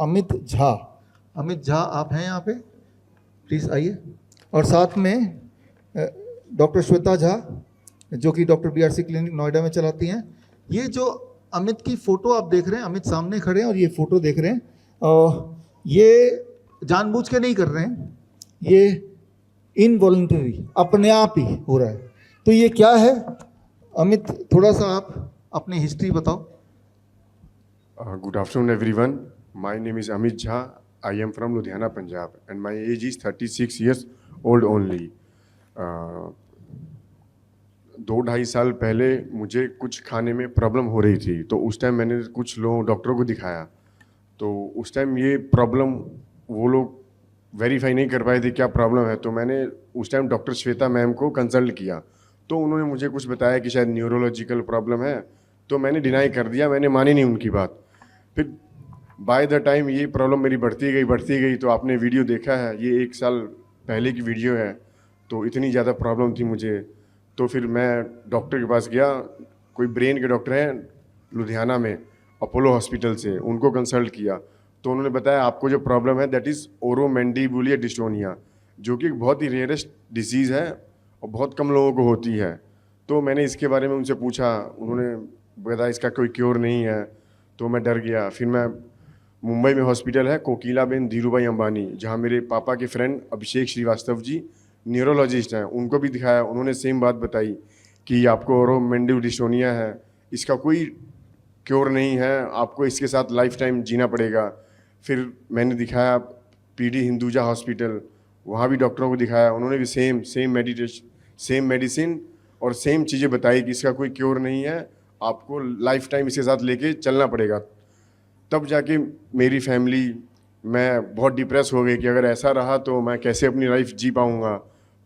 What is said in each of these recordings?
अमित झा। अमित झा आप हैं यहाँ पे, प्लीज़ आइए। और साथ में डॉक्टर श्वेता झा जो कि डॉक्टर BRC क्लिनिक नोएडा में चलाती हैं। ये जो अमित की फ़ोटो आप देख रहे हैं, अमित सामने खड़े हैं और ये फ़ोटो देख रहे हैं, ये जानबूझ के नहीं कर रहे हैं, ये इनवॉलंटरी अपने आप ही हो रहा है। तो ये क्या है अमित, थोड़ा सा आप अपनी हिस्ट्री बताओ। Good afternoon everyone. My name is Amit Jha. I am from Ludhiana, Punjab and my age is 36 years old only. 2-2.5 साल पहले मुझे कुछ खाने में प्रॉब्लम हो रही थी, तो उस टाइम मैंने कुछ लोग डॉक्टरों को दिखाया। तो उस टाइम ये प्रॉब्लम वो लोग वेरीफाई नहीं कर पाए थे क्या प्रॉब्लम है। तो मैंने उस टाइम डॉक्टर श्वेता मैम को कंसल्ट किया, तो उन्होंने मुझे कुछ बताया कि शायद न्यूरोलॉजिकल प्रॉब्लम है। तो मैंने डिनाई कर दिया, मैंने मानी नहीं उनकी बात। फिर बाय द टाइम ये प्रॉब्लम मेरी बढ़ती गई। तो आपने वीडियो देखा है, ये 1 साल पहले की वीडियो है। तो इतनी ज़्यादा प्रॉब्लम थी मुझे, तो फिर मैं डॉक्टर के पास गया। कोई ब्रेन के डॉक्टर हैं लुधियाना में, अपोलो हॉस्पिटल से, उनको कंसल्ट किया। तो उन्होंने बताया आपको जो प्रॉब्लम है दैट इज़ ओरोमैंडिबुलर डिस्टोनिया, जो कि एक बहुत ही रेयरेस्ट डिसीज़ है और बहुत कम लोगों को होती है। तो मैंने इसके बारे में उनसे पूछा, उन्होंने बताया इसका कोई क्योर नहीं है। तो मैं डर गया। फिर मैं मुंबई में हॉस्पिटल है कोकिलाबेन धीरूभाई अंबानी, जहाँ मेरे पापा के फ्रेंड अभिषेक श्रीवास्तव जी न्यूरोलॉजिस्ट हैं, उनको भी दिखाया। उन्होंने सेम बात बताई कि आपको ओरोमैंडिबुलर डिस्टोनिया है, इसका कोई क्योर नहीं है, आपको इसके साथ लाइफ टाइम जीना पड़ेगा। फिर मैंने दिखाया PD हिंदुजा हॉस्पिटल, वहाँ भी डॉक्टरों को दिखाया। उन्होंने भी सेम मेडिसिन और सेम चीज़ें बताई कि इसका कोई क्योर नहीं है, आपको लाइफ टाइम इसके साथ लेके चलना पड़ेगा। तब जाके मेरी फैमिली, मैं बहुत डिप्रेस हो गई कि अगर ऐसा रहा तो मैं कैसे अपनी लाइफ जी पाऊँगा।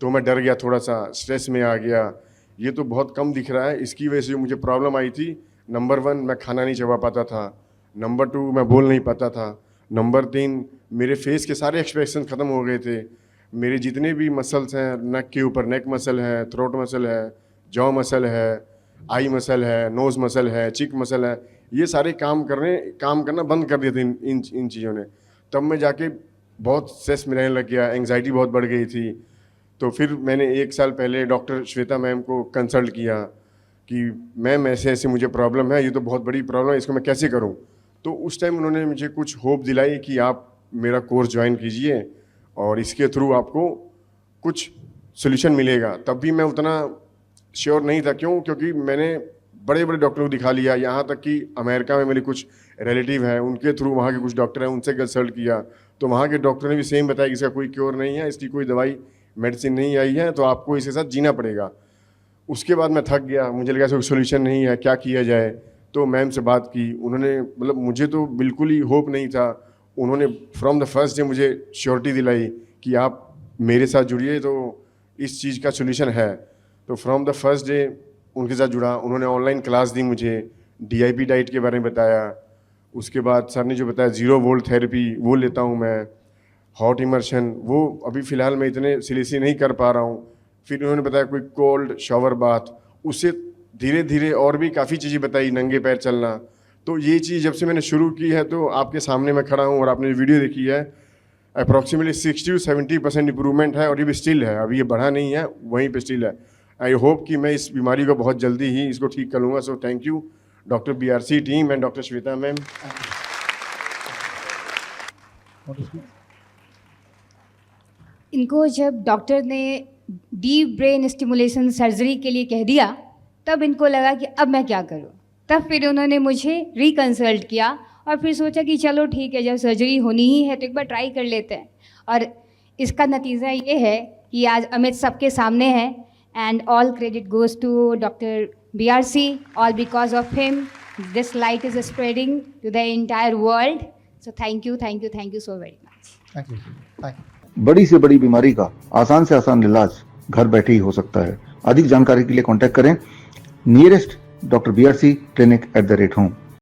तो मैं डर गया, थोड़ा सा स्ट्रेस में आ गया। ये तो बहुत कम दिख रहा है, इसकी वजह से जो मुझे प्रॉब्लम आई थी, नंबर 1 मैं खाना नहीं चबा पाता था, नंबर 2 मैं बोल नहीं पाता था, नंबर 3 मेरे फेस के सारे एक्सप्रेशन ख़त्म हो गए थे। मेरे जितने भी मसल्स हैं नेक के ऊपर, नेक मसल है, थ्रोट मसल है, जॉ मसल है, आई मसल है, नोज़ मसल है, चिक मसल है, ये सारे काम करना बंद कर दिए थे इन चीज़ों ने। तब मैं जाके बहुत स्ट्रेस में रहने लग गया, एंग्जाइटी बहुत बढ़ गई थी। तो फिर मैंने 1 साल पहले डॉक्टर श्वेता मैम को कंसल्ट किया कि मैम ऐसे मुझे प्रॉब्लम है, ये तो बहुत बड़ी प्रॉब्लम है, इसको मैं कैसे करूं। तो उस टाइम उन्होंने मुझे कुछ होप दिलाई कि आप मेरा कोर्स ज्वाइन कीजिए और इसके थ्रू आपको कुछ सोल्यूशन मिलेगा। तब भी मैं उतना श्योर नहीं था, क्योंकि मैंने बड़े बड़े डॉक्टरों को दिखा लिया, यहाँ तक कि अमेरिका में मेरे कुछ रिलेटिव हैं, उनके थ्रू वहाँ के कुछ डॉक्टर हैं, उनसे कंसल्ट किया। तो वहाँ के डॉक्टर ने भी सेम बताया कि इसका कोई क्योर नहीं है, इसकी कोई दवाई मेडिसिन नहीं आई है, तो आपको इसके साथ जीना पड़ेगा। उसके बाद मैं थक गया, मुझे लगा कोई सोल्यूशन नहीं है, क्या किया जाए। तो मैम से बात की, उन्होंने मतलब मुझे तो बिल्कुल ही होप नहीं था, उन्होंने फ्रॉम द फर्स्ट डे मुझे श्योरिटी दिलाई कि आप मेरे साथ जुड़िए तो इस चीज़ का सोल्यूशन है। तो फ्रॉम द फर्स्ट डे उनके साथ जुड़ा। उन्होंने ऑनलाइन क्लास दी मुझे, DIP डाइट के बारे में बताया। उसके बाद सर ने जो बताया 0 वोल्ट थेरेपी वो लेता हूँ मैं, हॉट इमर्शन वो अभी फ़िलहाल मैं इतने सीरियसली नहीं कर पा रहा हूँ। फिर उन्होंने बताया कोई कोल्ड शावर बाथ, उससे धीरे धीरे और भी काफ़ी चीज़ें बताई, नंगे पैर चलना। तो ये चीज़ जब से मैंने शुरू की है, तो आपके सामने मैं खड़ा हूँ और आपने वीडियो देखी है, अप्रॉक्सीमेटली 60 से 70% इंप्रूवमेंट है और ये भी स्टिल है, अभी ये बढ़ा नहीं है, वहीं पे स्टिल है। आई होप कि मैं इस बीमारी को बहुत जल्दी ही इसको ठीक कर लूँगा। सो thank you doctor BRC team and doctor Shweta ma'am. इनको जब डॉक्टर ने डीप ब्रेन स्टिमुलेशन सर्जरी के लिए कह दिया, तब इनको लगा कि अब मैं क्या करूं। तब फिर उन्होंने मुझे रिकंसल्ट किया और फिर सोचा कि चलो ठीक है, जब सर्जरी होनी ही है तो एक बार ट्राई कर लेते हैं। और इसका नतीजा ये है कि आज अमित सबके सामने है। And all credit goes to doctor BRC, all because of him this light is spreading to the entire world. So thank you so very much. Thank you. बड़ी से बड़ी बीमारी का आसान से आसान इलाज घर बैठे ही हो सकता है। अधिक जानकारी के लिए कांटेक्ट करें nearest doctor BRC clinic @ home.